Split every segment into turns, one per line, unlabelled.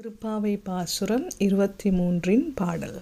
திருப்பாவை பாசுரம் 23 பாடல்.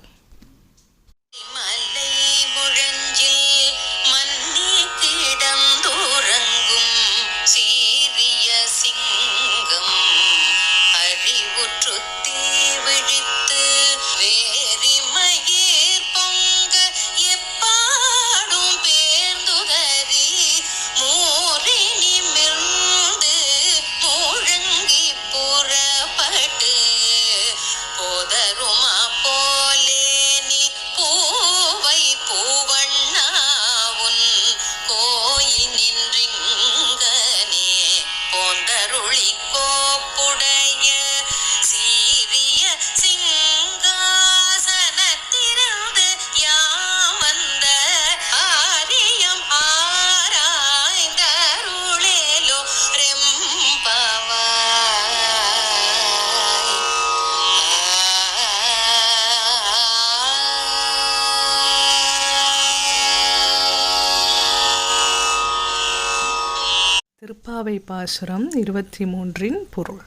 திருப்பாவை பாசுரம் 23 பொருள்.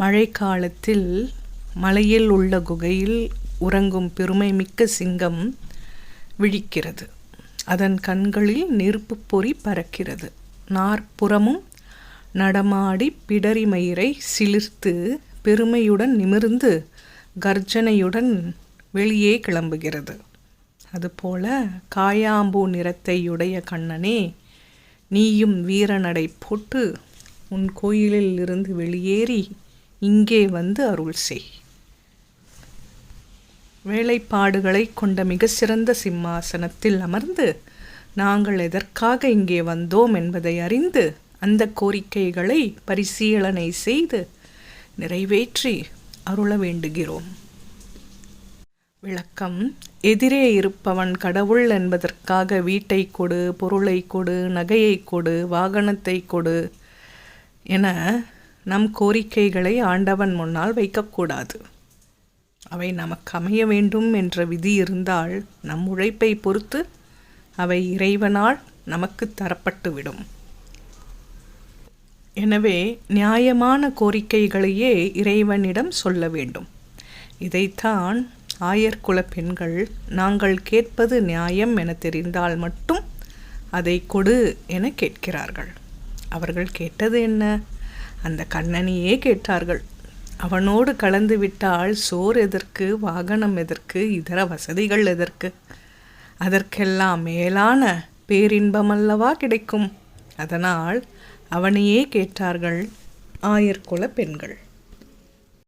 மழைக்காலத்தில் மலையில் உள்ள குகையில் உறங்கும் பெருமை மிக்க சிங்கம் விழிக்கிறது. அதன் கண்களில் நெருப்பு பொறி பறக்கிறது. நாற்புறமும் நடமாடி பிடரி மயிரை சிலிர்த்து பெருமையுடன் நிமிர்ந்து கர்ஜனையுடன் வெளியே கிளம்புகிறது. அதுபோல காயாம்பூ நிறத்தையுடைய கண்ணனே, நீயும் வீரநடை போட்டு உன் கோயிலில் இருந்து வெளியேறி இங்கே வந்து அருள் செய். வேலைப்பாடுகளை கொண்ட மிக சிறந்த சிம்மாசனத்தில் அமர்ந்து நாங்கள் எதற்காக இங்கே வந்தோம் என்பதை அறிந்து அந்த கோரிக்கைகளை பரிசீலனை செய்து நிறைவேற்றி அருள வேண்டுகிறோம். விளக்கம்: எதிரே இருப்பவன் கடவுள் என்பதற்காக வீட்டை கொடு, பொருளை கொடு, நகையை கொடு, வாகனத்தை கொடு என நம் கோரிக்கைகளை ஆண்டவன் முன்னால் வைக்கக்கூடாது. அவை நமக்கு அமைய வேண்டும் என்ற விதி இருந்தால் நம் உழைப்பை பொறுத்து அவை இறைவனால் நமக்கு தரப்பட்டுவிடும். எனவே நியாயமான கோரிக்கைகளையே இறைவனிடம் சொல்ல வேண்டும். இதைத்தான் ஆயர்குல பெண்கள் நாங்கள் கேட்பது நியாயம் என தெரிந்தால் மட்டும் அதை கொடு என கேட்கிறார்கள். அவர்கள் கேட்டது என்ன? அந்த கண்ணனையே கேட்டார்கள். அவனோடு கலந்து விட்டால் சோர் எதற்கு, வாகனம் எதற்கு, இதர வசதிகள் எதற்கு? அதற்கெல்லாம் மேலான பேரின்பமல்லவா கிடைக்கும். அதனால் அவனையே கேட்டார்கள் ஆயர்குல பெண்கள்.